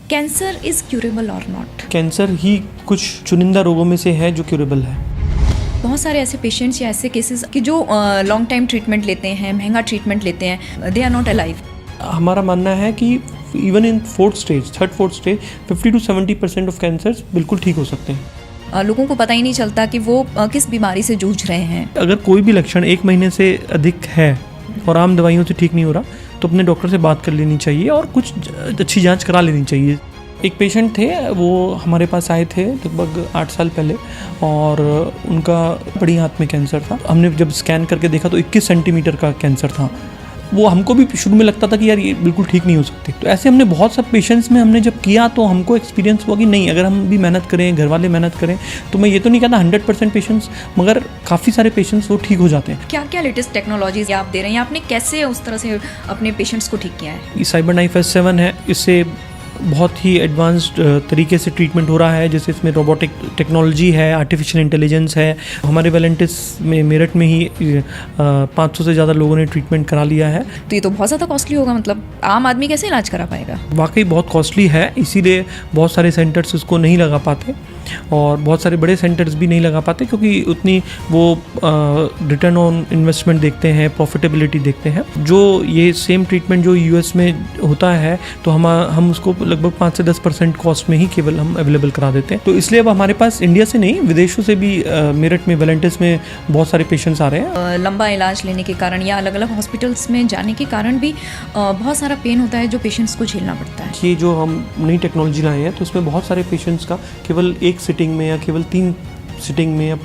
Cancer is curable और not? Cancer ही कुछ चुनिंदा रोगों में से है जो क्यूरेबल है। बहुत सारे ऐसे पेशेंट्स या ऐसे केसेस कि जो लॉन्ग टाइम ट्रीटमेंट लेते हैं, महंगा ट्रीटमेंट लेते हैं, दे आर नॉट अलाइव। हमारा मानना है कि even in third fourth stage 50 to 70% of cancers बिल्कुल ठीक हो सकते हैं। लोगों को पता ही नहीं चलता कि वो किस बीमारी से जूझ रहे हैं। अगर कोई भी लक्षण 1 महीने से अधिक है और आम दवाइयों से ठीक नहीं हो रहा तो अपने डॉक्टर से बात कर लेनी चाहिए और कुछ अच्छी जांच करा लेनी चाहिए। एक पेशेंट थे, वो हमारे पास आए थे लगभग 8 साल पहले और उनका बड़ी हाथ में कैंसर था। हमने जब स्कैन करके देखा तो 21 सेंटीमीटर का कैंसर था। वो हमको भी शुरू में लगता था कि यार ये बिल्कुल ठीक नहीं हो सकती। तो ऐसे हमने बहुत सब पेशेंट्स में हमने जब किया तो हमको एक्सपीरियंस हुआ कि नहीं, अगर हम भी मेहनत करें, घर वाले मेहनत करें, तो मैं ये तो नहीं कहता 100% पेशेंट्स, मगर काफ़ी सारे पेशेंट्स वो ठीक हो जाते हैं। क्या क्या लेटेस्ट टेक्नोलॉजीज आप दे रहे हैं? आपने कैसे उस तरह से अपने पेशेंट्स को ठीक किया है? ये CyberKnife S7 है, इससे बहुत ही एडवांस्ड तरीके से ट्रीटमेंट हो रहा है। जैसे इसमें रोबोटिक टेक्नोलॉजी है, आर्टिफिशियल इंटेलिजेंस है। हमारे वेलेंटिस में मेरठ में ही 500 से ज़्यादा लोगों ने ट्रीटमेंट करा लिया है। तो ये तो बहुत ज़्यादा कॉस्टली होगा, मतलब आम आदमी कैसे इलाज करा पाएगा? वाकई बहुत कॉस्टली है, इसीलिए बहुत सारे सेंटर्स उसको नहीं लगा पाते और बहुत सारे बड़े सेंटर्स भी नहीं लगा पाते क्योंकि उतनी वो रिटर्न ऑन इन्वेस्टमेंट देखते हैं, प्रॉफिटेबिलिटी देखते हैं। जो ये सेम ट्रीटमेंट जो US में होता है तो हम उसको लगभग 5 से 10% कॉस्ट में ही केवल हम अवेलेबल करा देते हैं। तो इसलिए अब हमारे पास इंडिया से नहीं, विदेशों से भी मेरठ में वेलेंटिस में बहुत सारे पेशेंट्स आ रहे हैं। लंबा इलाज लेने के कारण या अलग अलग हॉस्पिटल्स में जाने के कारण भी बहुत सारा पेन होता है जो पेशेंट्स को झेलना पड़ता है। ये जो हम नई टेक्नोलॉजी लाए हैं तो उसमें बहुत सारे पेशेंट्स का केवल 1 सिटिंग में या केवल 3 सिटिंग में या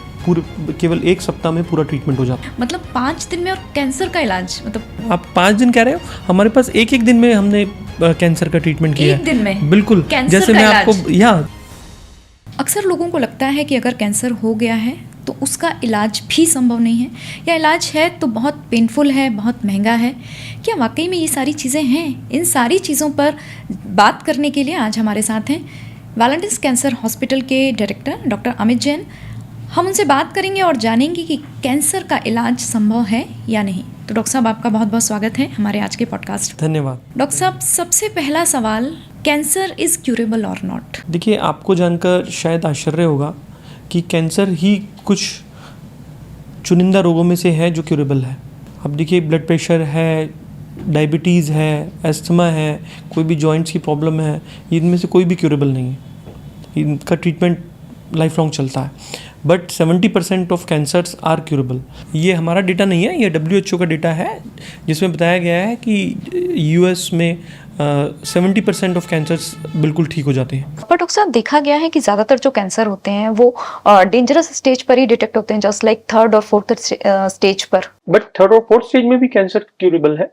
केवल 1 सप्ताह में पूरा ट्रीटमेंट हो जाता है। मतलब 5 दिन में और कैंसर का इलाज, मतलब आप 5 दिन कह रहे हो, हमारे पास एक दिन में हमने कैंसर का ट्रीटमेंट किया है। 1 दिन में बिल्कुल। जैसे मैं आपको अक्सर लोगों को लगता है कि अगर कैंसर हो गया है तो उसका इलाज भी संभव नहीं है, या इलाज है तो बहुत पेनफुल है, बहुत महंगा है। क्या वाकई में ये सारी चीज़ें हैं? इन सारी चीज़ों पर बात करने के लिए आज हमारे साथ हैं वेलेंटिस कैंसर हॉस्पिटल के डायरेक्टर डॉक्टर अमित जैन। हम उनसे बात करेंगे और जानेंगे कि कैंसर का इलाज संभव है या नहीं। तो डॉक्टर साहब, आपका बहुत बहुत स्वागत है हमारे आज के पॉडकास्ट। धन्यवाद। डॉक्टर साहब, सबसे पहला सवाल, कैंसर इज क्यूरेबल और नॉट? देखिए, आपको जानकर शायद आश्चर्य होगा कि कैंसर ही कुछ चुनिंदा रोगों में से है जो क्यूरेबल है। अब देखिए, ब्लड प्रेशर है, डायबिटीज़ है, एस्थमा है, कोई भी जॉइंट्स की प्रॉब्लम है, इनमें से कोई भी क्यूरेबल नहीं है। इनका ट्रीटमेंट लाइफ लॉन्ग चलता है। But 70% of cancers are curable. ये हमारा डेटा नहीं है, ये WHO का डेटा है जिसमें बताया गया है कि US में 70% ऑफ कैंसर्स बिल्कुल ठीक हो जाते हैं। पर डॉक्टर साहब, देखा गया है कि ज़्यादातर जो कैंसर होते हैं वो डेंजरस स्टेज पर ही डिटेक्ट होते हैं, जस्ट लाइक 3rd और 4th स्टेज पर। बट 3rd और 4th स्टेज में भी कैंसर क्यूरेबल है।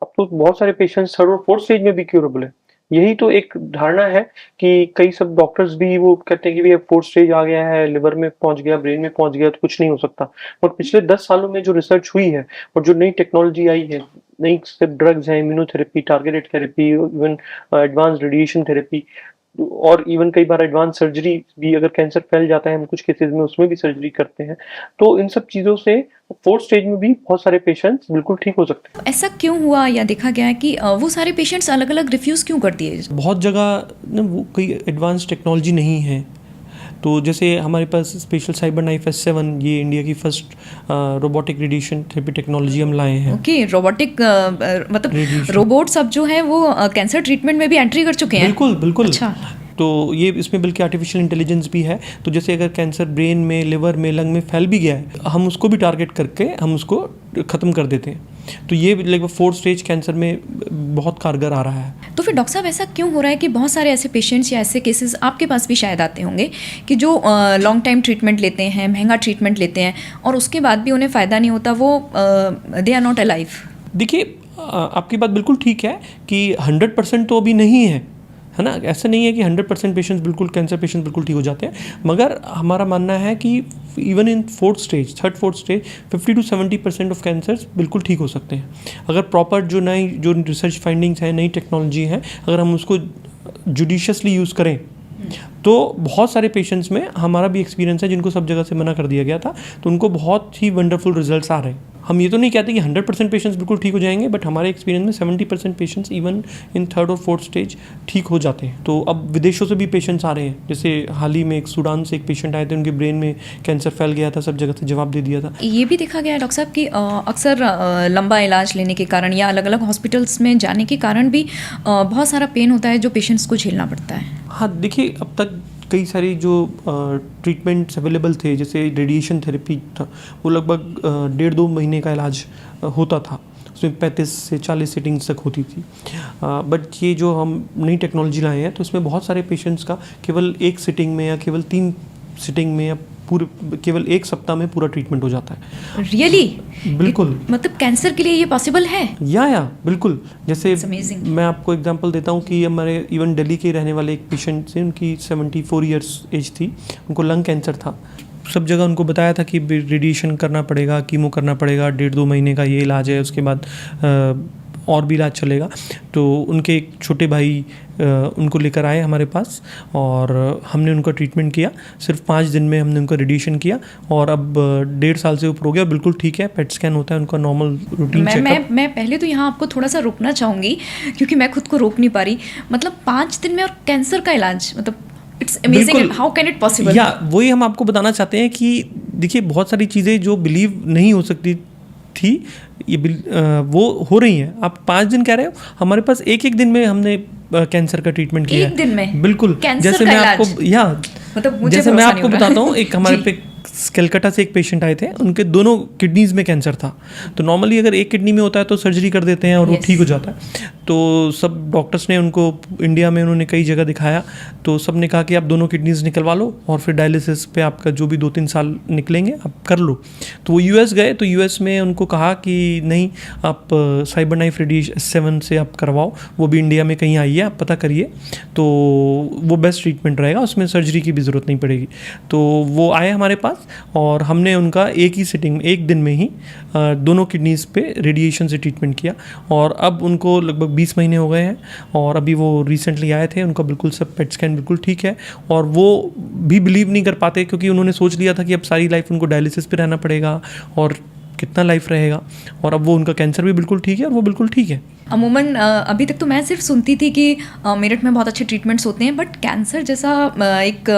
अब तो बहुत सारे पेशेंट्स 3rd और 4th स्टेज में भी क्यूरेबल है। यही तो एक धारणा है कि कई सब डॉक्टर्स भी वो कहते हैं कि भैया 4th स्टेज आ गया है, लिवर में पहुंच गया, ब्रेन में पहुंच गया तो कुछ नहीं हो सकता। और पिछले 10 सालों में जो रिसर्च हुई है और जो नई टेक्नोलॉजी आई है, नई सब ड्रग्स हैं, immunotherapy, targeted therapy, even advance radiation therapy और इवन कई बार एडवांस सर्जरी भी, अगर कैंसर फैल जाता है हम कुछ केसेस में उसमें भी सर्जरी करते हैं। तो इन सब चीज़ों से 4th स्टेज में भी बहुत सारे पेशेंट्स बिल्कुल ठीक हो सकते हैं। ऐसा क्यों हुआ या देखा गया है कि वो सारे पेशेंट्स अलग अलग रिफ्यूज़ क्यों कर दिए? बहुत जगह ना वो कोई एडवांस टेक्नोलॉजी नहीं है। तो जैसे हमारे पास स्पेशल CyberKnife S7, ये इंडिया की first robotic radiation therapy technology हम लाए हैं। ओके, रोबोटिक मतलब रोबोट्स अब जो है वो कैंसर ट्रीटमेंट में भी एंट्री कर चुके हैं। बिल्कुल बिल्कुल। अच्छा। तो ये इसमें बल्कि आर्टिफिशियल इंटेलिजेंस भी है। तो जैसे अगर कैंसर ब्रेन में, लिवर में, लंग में फैल भी गया है, हम उसको भी टारगेट करके हम उसको ख़त्म कर देते हैं। तो ये लगभग 4th स्टेज कैंसर में बहुत कारगर आ रहा है। तो फिर डॉक्टर साहब, ऐसा क्यों हो रहा है कि बहुत सारे ऐसे पेशेंट्स या ऐसे केसेस आपके पास भी शायद आते होंगे कि जो लॉन्ग टाइम ट्रीटमेंट लेते हैं, महंगा ट्रीटमेंट लेते हैं और उसके बाद भी उन्हें फ़ायदा नहीं होता, वो दे आर नॉट अलाइव? देखिए, आपकी बात बिल्कुल ठीक है कि 100% तो अभी नहीं है ना। ऐसा नहीं है कि 100% पेशेंट्स बिल्कुल, कैंसर पेशेंट्स बिल्कुल ठीक हो जाते हैं, मगर हमारा मानना है कि even in third fourth stage 50 to 70% of cancers बिल्कुल ठीक हो सकते हैं। अगर प्रॉपर जो रिसर्च फाइंडिंग्स हैं, नई टेक्नोलॉजी है, अगर हम उसको जुडिशियसली यूज़ करें तो बहुत सारे पेशेंट्स में, हमारा भी एक्सपीरियंस है जिनको सब जगह से मना कर दिया गया था, तो उनको बहुत ही वंडरफुल रिजल्ट्स आ रहे हैं। हम ये तो नहीं कहते कि 100% पेशेंट्स बिल्कुल ठीक हो जाएंगे, बट हमारे एक्सपीरियंस में 70% पेशेंट्स इवन इन 3rd और 4th स्टेज ठीक हो जाते हैं। तो अब विदेशों से भी पेशेंट्स आ रहे हैं, जैसे हाल ही में एक सूडान से एक पेशेंट आए थे, उनके ब्रेन में कैंसर फैल गया था, सब जगह से जवाब दे दिया था। ये भी देखा गया है डॉक्टर साहब कि अक्सर लंबा इलाज लेने के कारण या अलग अलग हॉस्पिटल्स में जाने के कारण भी बहुत सारा पेन होता है जो पेशेंट्स को झेलना पड़ता है। हाँ देखिए, अब तक कई सारी जो ट्रीटमेंट्स अवेलेबल थे, जैसे रेडिएशन थेरेपी था, वो लगभग 1.5-2 महीने का इलाज होता था, उसमें 35 से 40 सिटिंग्स तक होती थी। बट ये जो हम नई टेक्नोलॉजी लाए हैं, तो इसमें बहुत सारे पेशेंट्स का केवल 1 सिटिंग में या केवल 3 सिटिंग में या केवल 1 सप्ताह में पूरा ट्रीटमेंट हो जाता है। रियली? बिल्कुल। मतलब कैंसर के लिए ये पॉसिबल है? या बिल्कुल। जैसे amazing. मैं आपको एग्जांपल देता हूँ कि हमारे इवन दिल्ली के रहने वाले एक पेशेंट से, उनकी 74 ईयर्स एज थी, उनको लंग कैंसर था। सब जगह उनको बताया था कि रेडिएशन करना पड़ेगा, कीमो करना पड़ेगा, 1.5-2 महीने का ये इलाज है, उसके बाद और भी इलाज चलेगा। तो उनके एक छोटे भाई उनको लेकर आए हमारे पास और हमने उनका ट्रीटमेंट किया। सिर्फ 5 दिन में हमने उनका रेडिएशन किया और अब 1.5 साल से ऊपर हो गया, बिल्कुल ठीक है। पेट स्कैन होता है उनका, नॉर्मल रूटीन चेकअप। मैं पहले तो यहाँ आपको थोड़ा सा रोकना चाहूँगी क्योंकि मैं खुद को रोक नहीं पा रही। मतलब 5 दिन में और कैंसर का इलाज, मतलब it's amazing, how can it possible? या वही हम आपको बताना चाहते हैं कि देखिए, बहुत सारी चीज़ें जो बिलीव नहीं हो सकती थी, ये वो हो रही हैं। आप 5 दिन कह रहे हो, हमारे पास एक दिन में हमने कैंसर का ट्रीटमेंट किया। एक दिन में? बिल्कुल। जैसे मैं आपको मतलब जैसे मैं आपको बताता हूँ, एक हमारे पे कलकत्ता से एक पेशेंट आए थे, उनके दोनों किडनीज में कैंसर था। तो नॉर्मली अगर एक किडनी में होता है तो सर्जरी कर देते हैं और वो ठीक हो जाता है। तो सब डॉक्टर्स ने उनको, इंडिया में उन्होंने कई जगह दिखाया, तो सब ने कहा कि आप दोनों किडनीज निकलवा लो और फिर डायलिसिस पे आपका जो भी 2-3 साल निकलेंगे आप कर लो। तो वो यूएस गए, तो यूएस में उनको कहा कि नहीं, आप साइबरनाइफ रेडिएशन 7 से आप करवाओ, वो भी इंडिया में कहीं आई है, आप पता करिए, तो वो बेस्ट ट्रीटमेंट रहेगा, उसमें सर्जरी की भी ज़रूरत नहीं पड़ेगी। तो वो आए हमारे पास और हमने उनका एक ही सिटिंग में, एक दिन में ही दोनों किडनीज पे रेडिएशन से ट्रीटमेंट किया और अब उनको लगभग 20 महीने हो गए हैं और अभी वो रिसेंटली आए थे, उनका बिल्कुल सब पेट स्कैन बिल्कुल ठीक है। और वो भी बिलीव नहीं कर पाते क्योंकि उन्होंने सोच लिया था कि अब सारी लाइफ उनको डायलिसिस पे रहना पड़ेगा और कितना लाइफ रहेगा, और अब वो उनका कैंसर भी बिल्कुल ठीक है और वो बिल्कुल ठीक है। अमूमन अभी तक तो मैं सिर्फ सुनती थी कि मेरठ में बहुत अच्छे ट्रीटमेंट्स होते हैं, बट कैंसर जैसा एक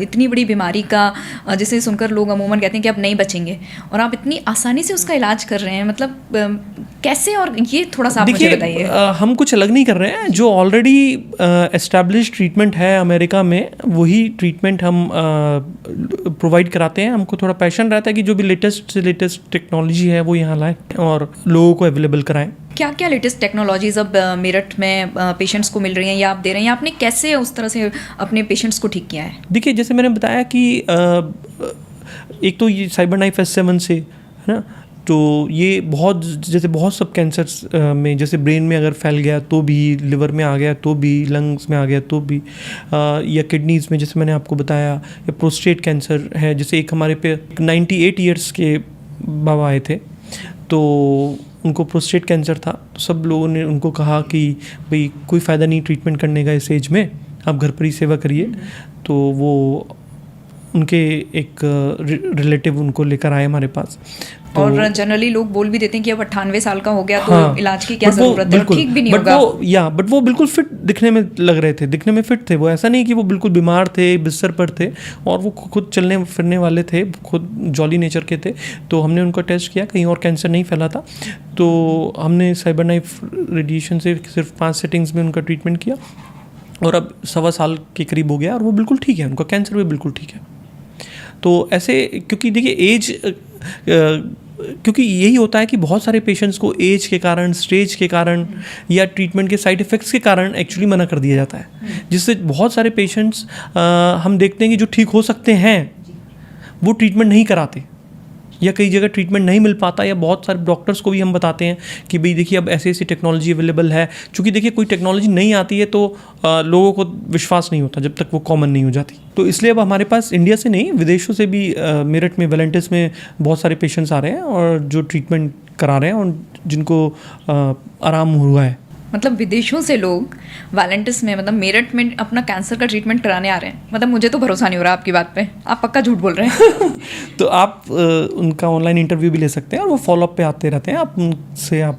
इतनी बड़ी बीमारी का जिसे सुनकर लोग अमूमन कहते हैं कि अब नहीं बचेंगे, और आप इतनी आसानी से उसका इलाज कर रहे हैं, मतलब कैसे? और ये थोड़ा सा आप मुझे बताइए। हम कुछ अलग नहीं कर रहे हैं, जो ऑलरेडी एस्टैब्लिश ट्रीटमेंट है अमेरिका में, वही ट्रीटमेंट हम प्रोवाइड कराते हैं। हमको थोड़ा पैशन रहता है कि जो भी लेटेस्ट से लेटेस्ट टेक्नोलॉजी है वो यहाँ लाएं और लोगों को अवेलेबल कराएं। क्या क्या लेटेस्ट टेक्नोलॉजीज अब मेरठ में पेशेंट्स को मिल रही हैं या आप दे रहे हैं, या आपने कैसे उस तरह से अपने पेशेंट्स को ठीक किया है? देखिए, जैसे मैंने बताया कि एक तो ये साइबरनाइफ S7 से है ना, तो ये बहुत सब कैंसर्स में, जैसे ब्रेन में अगर फैल गया तो भी, लिवर में आ गया तो भी, लंग्स में आ गया तो भी, या किडनीज़ में जैसे मैंने आपको बताया, या प्रोस्टेट कैंसर है। जैसे एक हमारे पे 98 ईयर्स के बाबा आए थे, तो उनको प्रोस्टेट कैंसर था। तो सब लोगों ने उनको कहा कि भाई कोई फ़ायदा नहीं ट्रीटमेंट करने का इस एज में, आप घर पर ही सेवा करिए। तो वो उनके एक रिलेटिव उनको लेकर आए हमारे पास। तो और जनरली लोग बोल भी देते हैं कि अब 98 साल का हो गया तो इलाज की क्या ज़रूरत है, ठीक भी नहीं होगा। बट वो बिल्कुल फिट दिखने में लग रहे थे, दिखने में फिट थे वो, ऐसा नहीं कि वो बिल्कुल बीमार थे, बिस्तर पर थे, और वो खुद चलने फिरने वाले थे, खुद जॉली नेचर के थे। तो हमने उनका टेस्ट किया, कहीं और कैंसर नहीं फैला था। तो हमने साइबरनाइफ रेडिएशन से सिर्फ 5 सेटिंग्स में उनका ट्रीटमेंट किया और अब 1.25 साल के करीब हो गया और वो बिल्कुल ठीक है, उनका कैंसर भी बिल्कुल ठीक है। तो ऐसे, क्योंकि देखिए एज, क्योंकि यही होता है कि बहुत सारे पेशेंट्स को एज के कारण, स्टेज के कारण या ट्रीटमेंट के साइड इफ़ेक्ट्स के कारण एक्चुअली मना कर दिया जाता है, जिससे बहुत सारे पेशेंट्स हम देखते हैं कि जो ठीक हो सकते हैं वो ट्रीटमेंट नहीं कराते, या कई जगह ट्रीटमेंट नहीं मिल पाता, या बहुत सारे डॉक्टर्स को भी हम बताते हैं कि भाई देखिए अब ऐसी ऐसी टेक्नोलॉजी अवेलेबल है। चूँकि देखिए कोई टेक्नोलॉजी नहीं आती है तो लोगों को विश्वास नहीं होता जब तक वो कॉमन नहीं हो जाती। तो इसलिए अब हमारे पास इंडिया से नहीं, विदेशों से भी मेरठ में, वेलेंटिस में बहुत सारे पेशेंट्स आ रहे हैं और जो ट्रीटमेंट करा रहे हैं और जिनको आराम हुआ है। मतलब विदेशों से लोग वैलेंटिस में, मतलब मेरठ में अपना कैंसर का ट्रीटमेंट कराने आ रहे हैं। मतलब मुझे तो भरोसा नहीं हो रहा आपकी बात पे, आप पक्का झूठ बोल रहे हैं। तो आप उनका ऑनलाइन इंटरव्यू भी ले सकते हैं और वो फॉलोअप पे आते रहते हैं, आप उनसे आप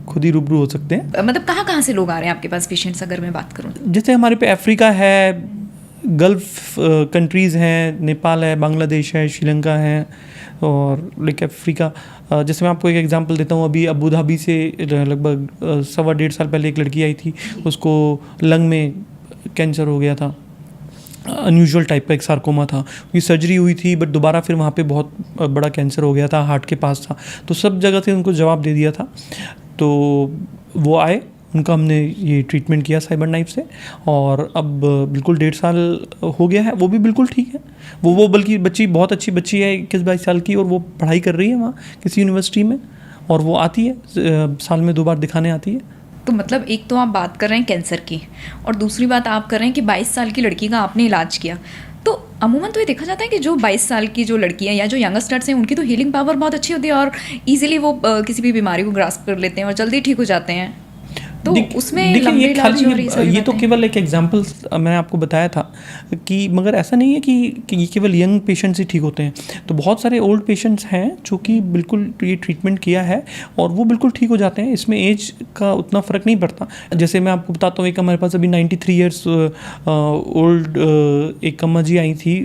खुद ही रूबरू हो सकते हैं। मतलब कहाँ से लोग आ रहे हैं आपके पास पेशेंट्स, अगर मैं बात करूँ? जैसे हमारे पे अफ्रीका है, गल्फ कंट्रीज़ हैं, नेपाल है, बांग्लादेश है, श्रीलंका है, और लाइक अफ्रीका। जैसे मैं आपको एक एग्जांपल देता हूँ, अभी अबू धाबी से लगभग 1.25 साल पहले एक लड़की आई थी, उसको लंग में कैंसर हो गया था, अनयूजुअल टाइप का एक सार्कोमा था, उसकी सर्जरी हुई थी, बट दोबारा फिर वहाँ पे बहुत बड़ा कैंसर हो गया था, हार्ट के पास था। तो सब जगह से उनको जवाब दे दिया था। तो वो आए, उनका हमने ये ट्रीटमेंट किया साइबर नाइफ से, और अब बिल्कुल 1.5 साल हो गया है, वो भी बिल्कुल ठीक है। वो बल्कि बच्ची बहुत अच्छी बच्ची है, 21-22 साल की, और वो पढ़ाई कर रही है वहाँ किसी यूनिवर्सिटी में, और वो आती है साल में 2 बार दिखाने आती है। तो मतलब एक तो आप बात कर रहे हैं कैंसर की, और दूसरी बात आप कर रहे हैं कि 22 साल की लड़की का आपने इलाज किया। तो अमूमन तो ये देखा जाता है कि जो 22 साल की जो लड़कियां या जो यंगस्टर्स हैं, उनकी तो हीलिंग पावर बहुत अच्छी होती है, और ईजिली वो किसी भी बीमारी को ग्रास्प कर लेते हैं और जल्दी ठीक हो जाते हैं। तो उसमें लंबे इलाज और ये तो केवल एक एग्जांपल मैंने आपको बताया था कि, मगर ऐसा नहीं है कि ये केवल यंग पेशेंट्स ही ठीक होते हैं। तो बहुत सारे ओल्ड पेशेंट्स हैं जो कि बिल्कुल ये ट्रीटमेंट किया है और वो बिल्कुल ठीक हो जाते हैं। इसमें एज का उतना फ़र्क नहीं पड़ता। जैसे मैं आपको बताता हूँ, एक हमारे पास अभी 93 ईयर्स ओल्ड एक अम्मा जी आई थी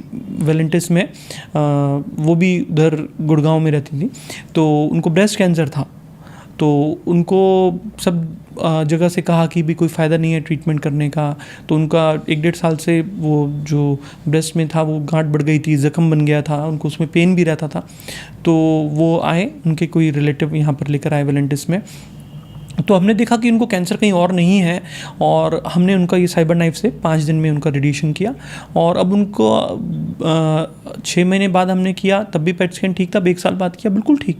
वैलेंटिस में, वो भी उधर गुड़गांव में रहती थी। तो उनको ब्रेस्ट कैंसर था, तो उनको सब जगह से कहा कि भी कोई फ़ायदा नहीं है ट्रीटमेंट करने का। तो उनका 1-1.5 साल से वो जो ब्रेस्ट में था वो गांठ बढ़ गई थी, ज़ख्म बन गया था, उनको उसमें पेन भी रहता था। तो वो आए, उनके कोई रिलेटिव यहाँ पर लेकर आए वैलेंटिस में। तो हमने देखा कि उनको कैंसर कहीं और नहीं है, और हमने उनका ये साइबर नाइफ से 5 दिन में उनका रेडिएशन किया, और अब उनको 6 महीने बाद हमने किया, तब भी पेट स्कैन ठीक था। अब 1 साल बाद किया, बिल्कुल ठीक।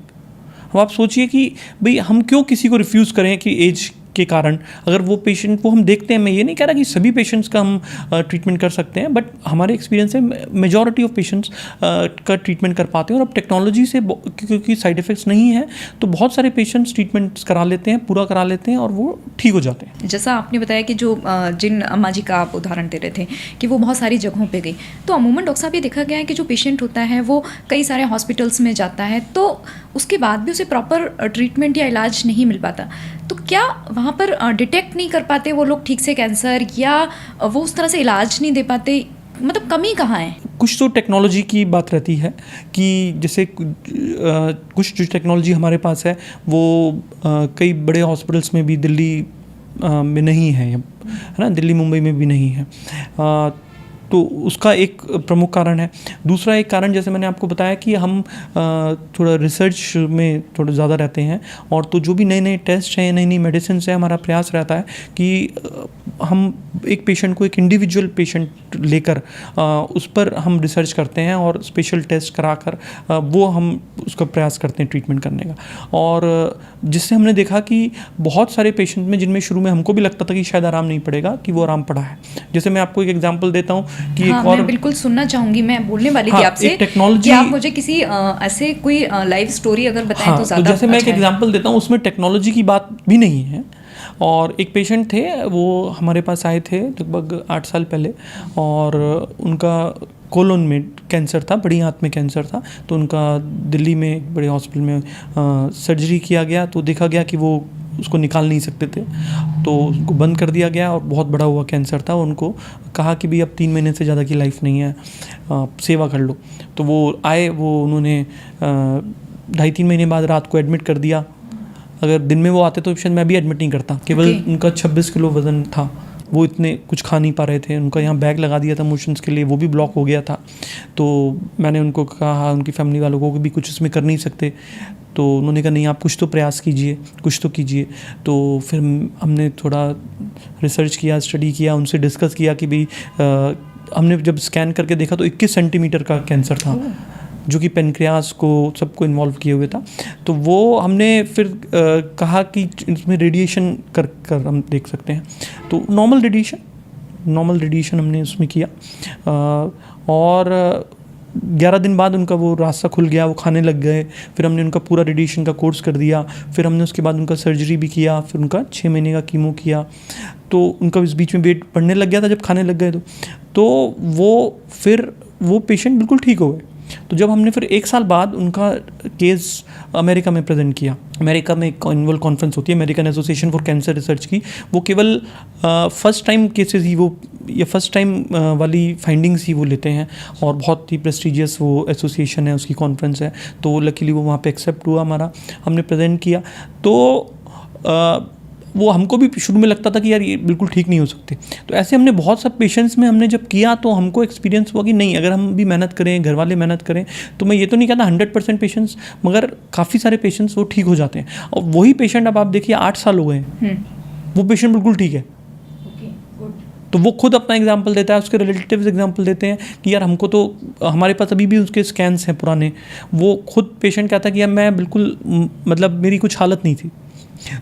अब आप सोचिए कि भाई हम क्यों किसी को रिफ्यूज़ करें कि एज के कारण। अगर वो पेशेंट को हम देखते हैं, मैं ये नहीं कह रहा कि सभी पेशेंट्स का हम ट्रीटमेंट कर सकते हैं, बट हमारे एक्सपीरियंस से मेजॉरिटी ऑफ पेशेंट्स का ट्रीटमेंट कर पाते हैं। और अब टेक्नोलॉजी से क्योंकि साइड इफ़ेक्ट्स नहीं है, तो बहुत सारे पेशेंट्स ट्रीटमेंट्स करा लेते हैं, पूरा करा लेते हैं, और वो ठीक हो जाते हैं। जैसा आपने बताया कि जो जिन अम्मा जी का आप उदाहरण दे रहे थे कि वो बहुत सारी जगहों पे गई, तो अमूमन डॉक्टर साहब ये देखा गया है कि जो पेशेंट होता है वो कई सारे हॉस्पिटल्स में जाता है, तो उसके बाद भी उसे प्रॉपर ट्रीटमेंट या इलाज नहीं मिल पाता। तो क्या वहाँ पर डिटेक्ट नहीं कर पाते वो लोग ठीक से कैंसर, या वो उस तरह से इलाज नहीं दे पाते? मतलब कमी कहाँ है? कुछ तो टेक्नोलॉजी की बात रहती है कि जैसे कुछ जो टेक्नोलॉजी हमारे पास है वो कई बड़े हॉस्पिटल्स में भी, दिल्ली में नहीं है ना, दिल्ली मुंबई में भी नहीं है। तो उसका एक प्रमुख कारण है। दूसरा एक कारण, जैसे मैंने आपको बताया कि हम थोड़ा रिसर्च में थोड़ा ज़्यादा रहते हैं, और तो जो भी नए नए टेस्ट हैं, नई नई मेडिसिन है, हमारा प्रयास रहता है कि हम एक पेशेंट को, एक इंडिविजुअल पेशेंट लेकर उस पर हम रिसर्च करते हैं, और स्पेशल टेस्ट कराकर वो हम उसका प्रयास करते हैं ट्रीटमेंट करने का। और जिससे हमने देखा कि बहुत सारे पेशेंट में, जिनमें शुरू में हमको भी लगता था कि शायद आराम नहीं पड़ेगा, कि वो आराम पड़ा है। जैसे मैं आपको एक एग्जांपल देता हूँ कि हाँ, एक और, मैं बिल्कुल सुनना चाहूँगी, मैं बोलने वाली थी आपसे टेक्नोलॉजी कि आप मुझे किसी ऐसे कोई लाइव स्टोरी अगर बताएं तो ज़्यादा। तो जैसे मैं एक अच्छा है। एग्जांपल देता हूँ, उसमें टेक्नोलॉजी की बात भी नहीं है। और एक पेशेंट थे, वो हमारे पास आए थे लगभग 8 साल पहले, और उनका कोलोन में कैंसर था, बड़ी आंत में कैंसर था। तो उनका दिल्ली में एक बड़े हॉस्पिटल में सर्जरी किया गया। तो देखा गया कि वो उसको निकाल नहीं सकते थे, तो उसको बंद कर दिया गया, और बहुत बड़ा हुआ कैंसर था। उनको कहा कि भाई अब 3 महीने से ज़्यादा की लाइफ नहीं है, सेवा कर लो। तो वो आए, वो उन्होंने 2.5-3 महीने बाद रात को एडमिट कर दिया। अगर दिन में वो आते तो शायद मैं भी एडमिट नहीं करता। केवल उनका 26 किलो वज़न था, वो इतने कुछ खा नहीं पा रहे थे। उनका यहाँ बैग लगा दिया था मोशंस के लिए, वो भी ब्लॉक हो गया था। तो मैंने उनको कहा, उनकी फैमिली वालों को, भी कुछ इसमें कर नहीं सकते। तो उन्होंने कहा नहीं, आप कुछ तो प्रयास कीजिए, कुछ तो कीजिए। तो फिर हमने थोड़ा रिसर्च किया, स्टडी किया, उनसे डिस्कस किया कि भाई हमने जब स्कैन करके देखा तो 21 सेंटीमीटर का कैंसर था, जो कि पेनक्रियास को सबको इन्वॉल्व किए हुए था। तो वो हमने फिर कहा कि इसमें रेडिएशन कर हम देख सकते हैं। तो नॉर्मल रेडिएशन हमने उसमें किया, और 11 दिन बाद उनका वो रास्ता खुल गया, वो खाने लग गए। फिर हमने उनका पूरा रेडिएशन का कोर्स कर दिया, फिर हमने उसके बाद उनका सर्जरी भी किया, फिर उनका 6 महीने का कीमो किया। तो उनका इस बीच में वेट बढ़ने लग गया था जब खाने लग गए तो वो पेशेंट बिल्कुल ठीक हो गए। तो जब हमने फिर 1 साल बाद उनका केस अमेरिका में प्रेजेंट किया, अमेरिका में एक एनुअल कॉन्फ्रेंस होती है American association for cancer research की, वो केवल फर्स्ट टाइम केसेस ही वो या फर्स्ट टाइम वाली फाइंडिंग्स ही वो लेते हैं, और बहुत ही प्रेस्टिजियस वो एसोसिएशन है, उसकी कॉन्फ्रेंस है। तो लकीली वो वहाँ पे एक्सेप्ट हुआ हमारा, हमने प्रेजेंट किया। तो वो हमको भी शुरू में लगता था कि यार ये बिल्कुल ठीक नहीं हो सकते। तो ऐसे हमने बहुत सब पेशेंट्स में हमने जब किया तो हमको एक्सपीरियंस हुआ कि नहीं, अगर हम भी मेहनत करें, घर वाले मेहनत करें, तो मैं ये तो नहीं कहता 100% पेशेंट्स, मगर काफ़ी सारे पेशेंट्स वो ठीक हो जाते हैं। और वही पेशेंट अब आप देखिए 8 साल हो गए हैं, वो पेशेंट बिल्कुल ठीक है। तो वो खुद अपना एग्जाम्पल देता है, उसके रिलेटिव्स एग्जाम्पल देते हैं कि यार हमको तो, हमारे पास अभी भी उसके स्कैन्स हैं पुराने। वो खुद पेशेंट कहता है कि यार मैं बिल्कुल, मतलब मेरी कुछ हालत नहीं थी।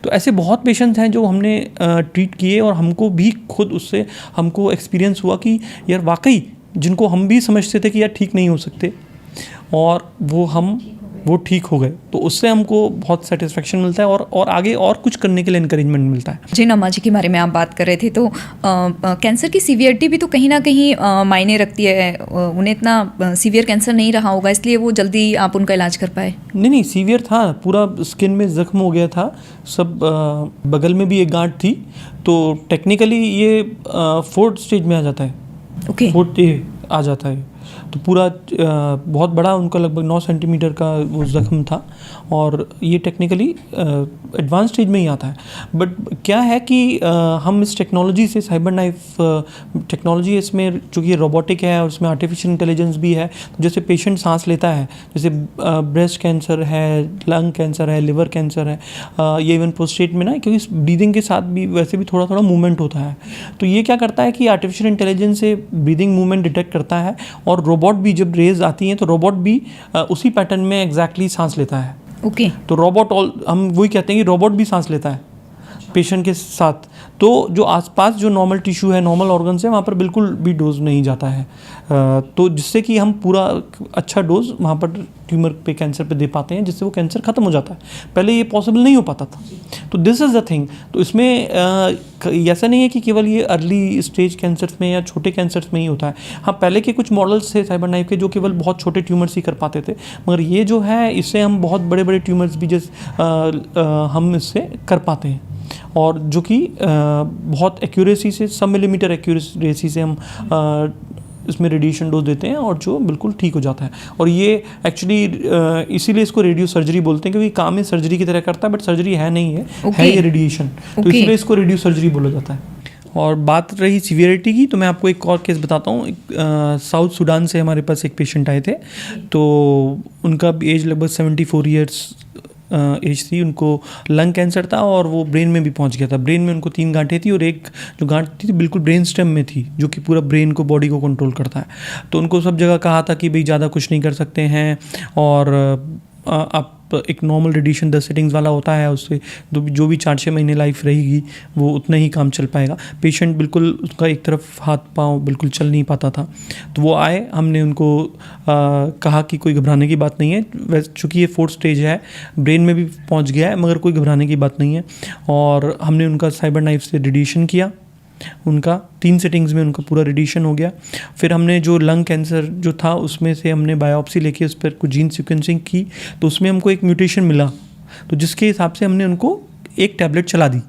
तो ऐसे बहुत पेशेंट्स हैं जो हमने ट्रीट किए, और हमको भी खुद उससे हमको एक्सपीरियंस हुआ कि यार वाकई जिनको हम भी समझते थे कि यार ठीक नहीं हो सकते, और वो ठीक हो गए। तो उससे हमको बहुत सेटिस्फेक्शन मिलता है, और आगे और कुछ करने के लिए इनकरेजमेंट मिलता है। जिन अम्मा जी के बारे में आप बात कर रहे थे, तो कैंसर की सीवियरिटी भी तो कहीं ना कहीं मायने रखती है। उन्हें इतना सीवियर कैंसर नहीं रहा होगा, इसलिए वो जल्दी आप उनका इलाज कर पाए। नहीं, सीवियर था, पूरा स्किन में जख्म हो गया था सब, बगल में भी एक गांठ थी। तो टेक्निकली ये 4th स्टेज में आ जाता है। ओके। 4th आ जाता है। तो पूरा बहुत बड़ा उनका लगभग 9 सेंटीमीटर का वो ज़ख्म था, और ये टेक्निकली एडवांस स्टेज में ही आता है। बट क्या है कि हम इस टेक्नोलॉजी से, साइबर नाइफ टेक्नोलॉजी, इसमें चूँकि रोबोटिक है और उसमें आर्टिफिशियल इंटेलिजेंस भी है, तो जैसे पेशेंट सांस लेता है, जैसे ब्रेस्ट कैंसर है, लंग कैंसर है, लिवर कैंसर है, ये इवन प्रोस्टेट में ना, क्योंकि ब्रीदिंग के साथ भी वैसे भी थोड़ा थोड़ा मूवमेंट होता है। तो ये क्या करता है कि आर्टिफिशियल इंटेलिजेंस से ब्रीदिंग मूवमेंट डिटेक्ट करता है, और रोबोट भी जब रेज आती हैं तो रोबोट भी उसी पैटर्न में एग्जैक्टली सांस लेता है। ओके। तो रोबोट, हम वही कहते हैं कि रोबोट भी सांस लेता है पेशेंट के साथ। तो जो आसपास जो नॉर्मल टिश्यू है, नॉर्मल ऑर्गन्स है, वहाँ पर बिल्कुल भी डोज नहीं जाता है। तो जिससे कि हम पूरा अच्छा डोज वहाँ पर ट्यूमर पे, कैंसर पे दे पाते हैं, जिससे वो कैंसर ख़त्म हो जाता है। पहले ये पॉसिबल नहीं हो पाता था। तो दिस इज़ द थिंग। तो इसमें ऐसा नहीं है कि केवल ये अर्ली स्टेज कैंसर्स में या छोटे कैंसर्स में ही होता है। हाँ, पहले के कुछ मॉडल्स थे साइबर नाइफ के जो केवल बहुत छोटे ट्यूमर्स ही कर पाते थे, मगर ये जो है इससे हम बहुत बड़े बड़े ट्यूमर्स भी हम इससे कर पाते हैं, और जो कि बहुत एक्यूरेसी से, सब मिलीमीटर एक्यूरेसी से हम इसमें रेडिएशन डोज देते हैं, और जो बिल्कुल ठीक हो जाता है। और ये एक्चुअली इसीलिए इसको रेडियो सर्जरी बोलते हैं, क्योंकि काम में सर्जरी की तरह करता है, बट सर्जरी है नहीं है, है ये रेडिएशन। तो इसलिए इसको रेडियो सर्जरी बोला जाता है। और बात रही सीवियरिटी की, तो मैं आपको एक और केस बताता हूँ। साउथ सूडान से हमारे पास एक पेशेंट आए थे। तो उनका एज लगभग 74 ईयर्स एज थी। उनको लंग कैंसर था, और वो ब्रेन में भी पहुंच गया था। ब्रेन में उनको 3 गांठें थी, और एक जो गांठ थी बिल्कुल ब्रेन स्टेम में थी, जो कि पूरा ब्रेन को, बॉडी को कंट्रोल करता है। तो उनको सब जगह कहा था कि भाई ज़्यादा कुछ नहीं कर सकते हैं, और आप एक नॉर्मल रेडिएशन 10 सेटिंग्स वाला होता है, उससे जो भी 4-6 महीने लाइफ रहेगी वो उतना ही काम चल पाएगा। पेशेंट बिल्कुल उसका एक तरफ हाथ पाँव बिल्कुल चल नहीं पाता था। तो वो आए, हमने उनको कहा कि कोई घबराने की बात नहीं है, वैसे चूँकि ये 4th स्टेज है, ब्रेन में भी पहुँच गया है, मगर कोई घबराने की बात नहीं है। और हमने उनका साइबर नाइफ से रेडिएशन किया, उनका 3 सेटिंग्स में उनका पूरा रेडिएशन हो गया। फिर हमने जो लंग कैंसर जो था उसमें से हमने बायोप्सी लेके उस पर कुछ जीन सीक्वेंसिंग की, तो उसमें हमको एक म्यूटेशन मिला, तो जिसके हिसाब से हमने उनको एक टैबलेट चला दी।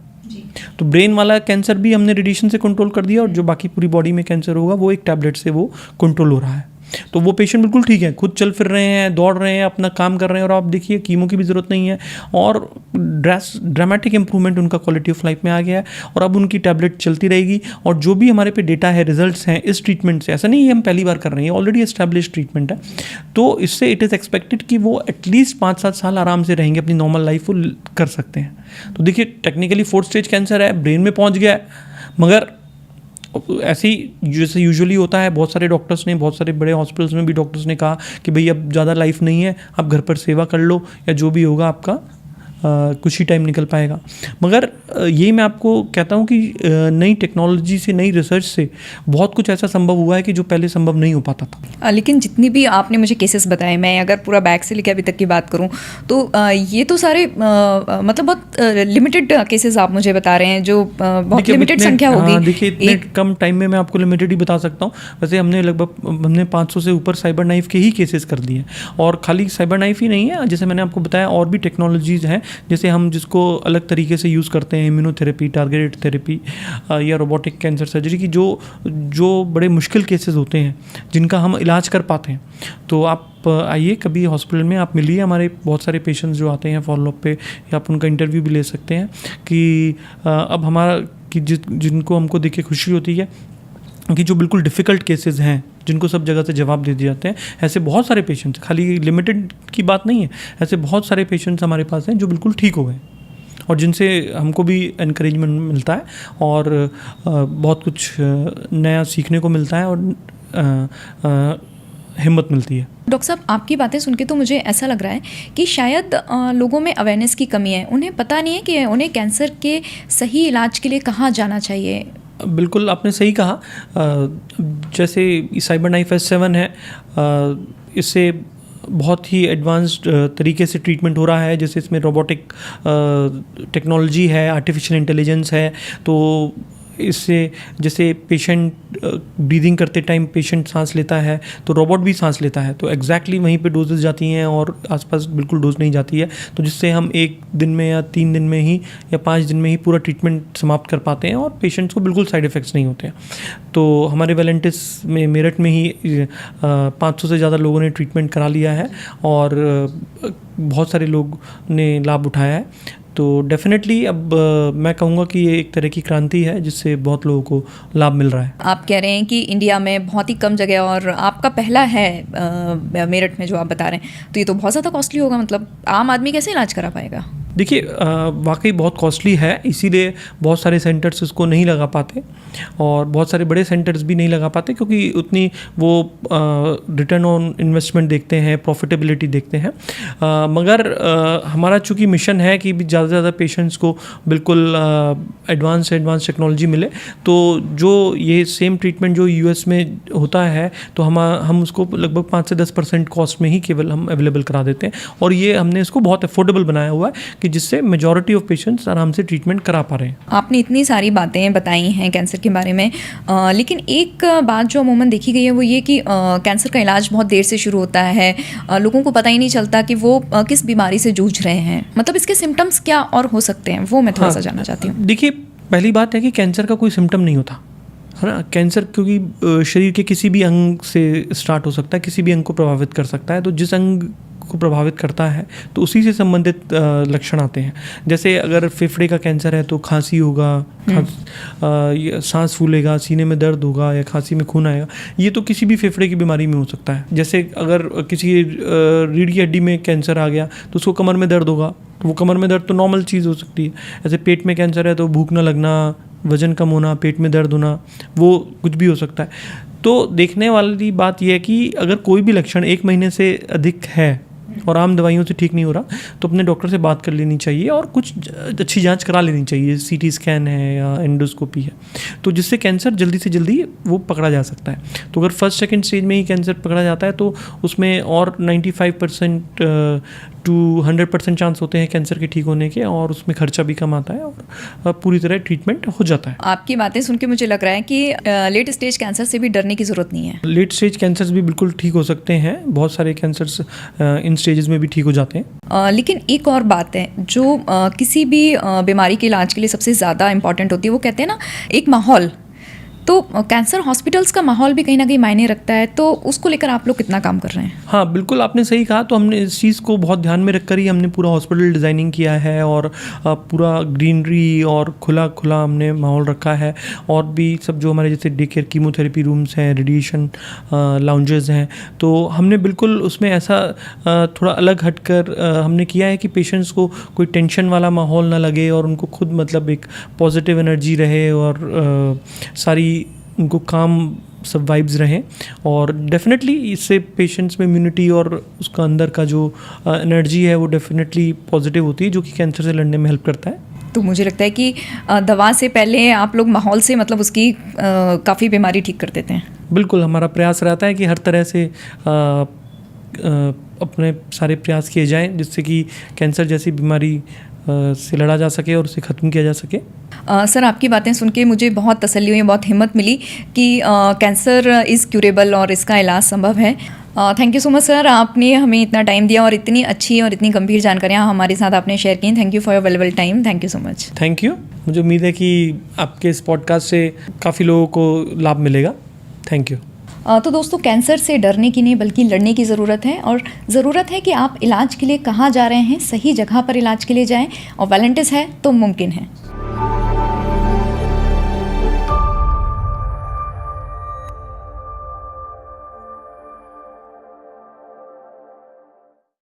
तो ब्रेन वाला कैंसर भी हमने रेडिएशन से कंट्रोल कर दिया, और जो बाकी पूरी बॉडी में कैंसर होगा वो एक टैबलेट से वो कंट्रोल हो रहा है। तो वो पेशेंट बिल्कुल ठीक है, खुद चल फिर रहे हैं, दौड़ रहे हैं, अपना काम कर रहे हैं, और आप देखिए कीमो की भी ज़रूरत नहीं है, और ड्रामेटिक इंप्रूवमेंट उनका क्वालिटी ऑफ लाइफ में आ गया है। और अब उनकी टैबलेट चलती रहेगी, और जो भी हमारे पे डेटा है, रिजल्ट्स हैं इस ट्रीटमेंट से, ऐसा नहीं है हम पहली बार कर रहे हैं, ऑलरेडी एस्टैब्लिश ट्रीटमेंट है। तो इससे इट इज़ एक्सपेक्टेड कि वो एटलीस्ट 5-7 साल आराम से रहेंगे, अपनी नॉर्मल लाइफ वो कर सकते हैं। तो देखिए टेक्निकली 4th स्टेज कैंसर है, ब्रेन में पहुँच गया है, मगर ऐसे ही जैसे यूजुअली होता है, बहुत सारे डॉक्टर्स ने, बहुत सारे बड़े हॉस्पिटल्स में भी डॉक्टर्स ने कहा कि भाई अब ज़्यादा लाइफ नहीं है, आप घर पर सेवा कर लो, या जो भी होगा आपका कुछ ही टाइम निकल पाएगा। मगर यही मैं आपको कहता हूँ कि नई टेक्नोलॉजी से, नई रिसर्च से बहुत कुछ ऐसा संभव हुआ है कि जो पहले संभव नहीं हो पाता था। लेकिन जितनी भी आपने मुझे केसेस बताए, मैं अगर पूरा बैक से लेकर अभी तक की बात करूं तो ये तो सारे मतलब बहुत लिमिटेड केसेस आप मुझे बता रहे हैं, जो बहुत लिमिटेड संख्या होगी। देखिए इतने कम टाइम में मैं आपको लिमिटेड ही बता सकता हूँ। वैसे हमने 500 से ऊपर साइबर नाइफ के ही केसेस कर दिए, और खाली साइबर नाइफ ही नहीं है, जैसे मैंने आपको बताया और भी टेक्नोलॉजीज़ हैं, जैसे हम जिसको अलग तरीके से यूज़ करते हैं, इम्यूनोथेरेपी, टारगेटेड थेरेपी या रोबोटिक कैंसर सर्जरी की, जो बड़े मुश्किल केसेस होते हैं जिनका हम इलाज कर पाते हैं। तो आप आइए कभी हॉस्पिटल में, आप मिलिए हमारे बहुत सारे पेशेंट्स जो आते हैं फॉलोअप पे, या आप उनका इंटरव्यू भी ले सकते हैं कि अब हमारा कि जिनको हमको देख के खुशी होती है कि जो बिल्कुल डिफ़िकल्ट केसेस हैं जिनको सब जगह से जवाब दे दिए जाते हैं, ऐसे बहुत सारे पेशेंट्स, खाली लिमिटेड की बात नहीं है, ऐसे बहुत सारे पेशेंट्स हमारे पास हैं जो बिल्कुल ठीक हो गए और जिनसे हमको भी एनकरेजमेंट मिलता है और बहुत कुछ नया सीखने को मिलता है और हिम्मत मिलती है। डॉक्टर साहब, आपकी बातें सुन के तो मुझे ऐसा लग रहा है कि शायद लोगों में अवेयरनेस की कमी है, उन्हें पता नहीं है कि उन्हें कैंसर के सही इलाज के लिए कहाँ जाना चाहिए। बिल्कुल आपने सही कहा। जैसे साइबर नाइफ S7 है, इससे बहुत ही एडवांस्ड तरीके से ट्रीटमेंट हो रहा है, जैसे इसमें रोबोटिक टेक्नोलॉजी है, आर्टिफिशियल इंटेलिजेंस है। तो इससे जैसे पेशेंट ब्रीदिंग करते टाइम पेशेंट सांस लेता है तो रोबोट भी सांस लेता है, तो एग्जैक्टली वहीं पे डोजेस जाती हैं और आसपास बिल्कुल डोज नहीं जाती है, तो जिससे हम 1 दिन में या 3 दिन में ही या 5 दिन में ही पूरा ट्रीटमेंट समाप्त कर पाते हैं और पेशेंट्स को बिल्कुल साइड इफ़ेक्ट्स नहीं होते हैं। तो हमारे वेलेंटिस में मेरठ में ही 500 से ज़्यादा लोगों ने ट्रीटमेंट करा लिया है और बहुत सारे लोग ने लाभ उठाया है। तो डेफिनेटली अब मैं कहूँगा कि ये एक तरह की क्रांति है जिससे बहुत लोगों को लाभ मिल रहा है। आप कह रहे हैं कि इंडिया में बहुत ही कम जगह और आपका पहला है मेरठ में जो आप बता रहे हैं, तो ये तो बहुत ज़्यादा कॉस्टली होगा, मतलब आम आदमी कैसे इलाज करा पाएगा? देखिए वाकई बहुत कॉस्टली है, इसीलिए बहुत सारे सेंटर्स इसको नहीं लगा पाते और बहुत सारे बड़े सेंटर्स भी नहीं लगा पाते, क्योंकि उतनी वो रिटर्न ऑन इन्वेस्टमेंट देखते हैं, प्रॉफिटेबिलिटी देखते हैं। मगर हमारा चूँकि मिशन है कि ज़्यादा से ज़्यादा पेशेंट्स को बिल्कुल एडवांस टेक्नोलॉजी मिले, तो जो ये सेम ट्रीटमेंट जो US में होता है तो हम उसको लगभग 5 से 10% कॉस्ट में ही केवल हम अवेलेबल करा देते हैं, और ये हमने इसको बहुत अफोर्डेबल बनाया हुआ है कि जिससे मेजॉरिटी ऑफ पेशेंट्स आराम से ट्रीटमेंट करा पा रहे हैं। आपने इतनी सारी बातें बताई हैं कैंसर के बारे में, लेकिन एक बात जो अमूमन देखी गई है वो ये कि कैंसर का इलाज बहुत देर से शुरू होता है, लोगों को पता ही नहीं चलता कि वो किस बीमारी से जूझ रहे हैं, मतलब इसके सिम्टम्स क्या और हो सकते हैं, वो मैं थोड़ा सा जानना चाहती हूँ। देखिए पहली बात है कि कैंसर का कोई सिम्टम नहीं होता है ना। कैंसर क्योंकि शरीर के किसी भी अंग से स्टार्ट हो सकता है, किसी भी अंग को प्रभावित कर सकता है, तो जिस अंग को प्रभावित करता है तो उसी से संबंधित लक्षण आते हैं। जैसे अगर फेफड़े का कैंसर है तो खांसी होगा, सांस फूलेगा, सीने में दर्द होगा या खांसी में खून आएगा, ये तो किसी भी फेफड़े की बीमारी में हो सकता है। जैसे अगर किसी रीढ़ की हड्डी में कैंसर आ गया तो उसको कमर में दर्द होगा, तो वो कमर में दर्द तो नॉर्मल चीज़ हो सकती है। ऐसे पेट में कैंसर है तो भूख ना लगना, वज़न कम होना, पेट में दर्द होना, वो कुछ भी हो सकता है। तो देखने वाली बात यह है कि अगर कोई भी लक्षण 1 महीने से अधिक है और आम दवाइयों से ठीक नहीं हो रहा तो अपने डॉक्टर से बात कर लेनी चाहिए और कुछ अच्छी जांच करा लेनी चाहिए, CT स्कैन है या एंडोस्कोपी है, तो जिससे कैंसर जल्दी से जल्दी वो पकड़ा जा सकता है। तो अगर 1st-2nd स्टेज में ही कैंसर पकड़ा जाता है तो उसमें और 95% to 100% चांस होते हैं कैंसर के ठीक होने के, और उसमें खर्चा भी कम आता है और पूरी तरह ट्रीटमेंट हो जाता है। आपकी बातें सुन के मुझे लग रहा है कि लेट स्टेज कैंसर से भी डरने की ज़रूरत नहीं है। लेट स्टेज कैंसर्स भी बिल्कुल ठीक हो सकते हैं, बहुत सारे कैंसर्स इन स्टेजेस में भी ठीक हो जाते हैं। लेकिन एक और बात है जो किसी भी बीमारी के इलाज के लिए सबसे ज़्यादा इंपॉर्टेंट होती है, वो कहते हैं ना एक माहौल, तो कैंसर हॉस्पिटल्स का माहौल भी कहीं ना कहीं मायने रखता है, तो उसको लेकर आप लोग कितना काम कर रहे हैं? हाँ बिल्कुल आपने सही कहा। तो हमने इस चीज़ को बहुत ध्यान में रखकर ही हमने पूरा हॉस्पिटल डिज़ाइनिंग किया है और पूरा ग्रीनरी और खुला हमने माहौल रखा है, और भी सब जो हमारे जैसे डे केयर कीमोथेरेपी रूम्स हैं, रेडिएशन लाउंजेस हैं, तो हमने बिल्कुल उसमें ऐसा थोड़ा अलग हटकर हमने किया है कि पेशेंट्स को कोई टेंशन वाला माहौल ना लगे और उनको खुद मतलब एक पॉजिटिव एनर्जी रहे और सारी उनको काम सब वाइब्स रहें, और डेफिनेटली इससे पेशेंट्स में इम्यूनिटी और उसका अंदर का जो एनर्जी है वो डेफिनेटली पॉजिटिव होती है, जो कि कैंसर से लड़ने में हेल्प करता है। तो मुझे लगता है कि दवा से पहले आप लोग माहौल से मतलब उसकी काफ़ी बीमारी ठीक कर देते हैं। बिल्कुल, हमारा प्रयास रहता है कि हर तरह से अपने सारे प्रयास किए जाएं जिससे कि कैंसर जैसी बीमारी से लड़ा जा सके और उसे ख़त्म किया जा सके। सर, आपकी बातें सुन के मुझे बहुत तसल्ली हुई, बहुत हिम्मत मिली कि कैंसर इज़ क्यूरेबल और इसका इलाज संभव है। Thank you so much sir, आपने हमें इतना टाइम दिया और इतनी अच्छी और इतनी गंभीर जानकारियाँ हमारे साथ आपने शेयर की। Thank you for your valuable time. Thank you so much. Thank you. मुझे उम्मीद है कि आपके इस पॉडकास्ट से काफ़ी लोगों को लाभ मिलेगा। Thank you. तो दोस्तों, कैंसर से डरने की नहीं बल्कि लड़ने की ज़रूरत है, और ज़रूरत है कि आप इलाज के लिए कहाँ जा रहे हैं, सही जगह पर इलाज के लिए जाएं, और वॉलंटियर्स है तो मुमकिन है।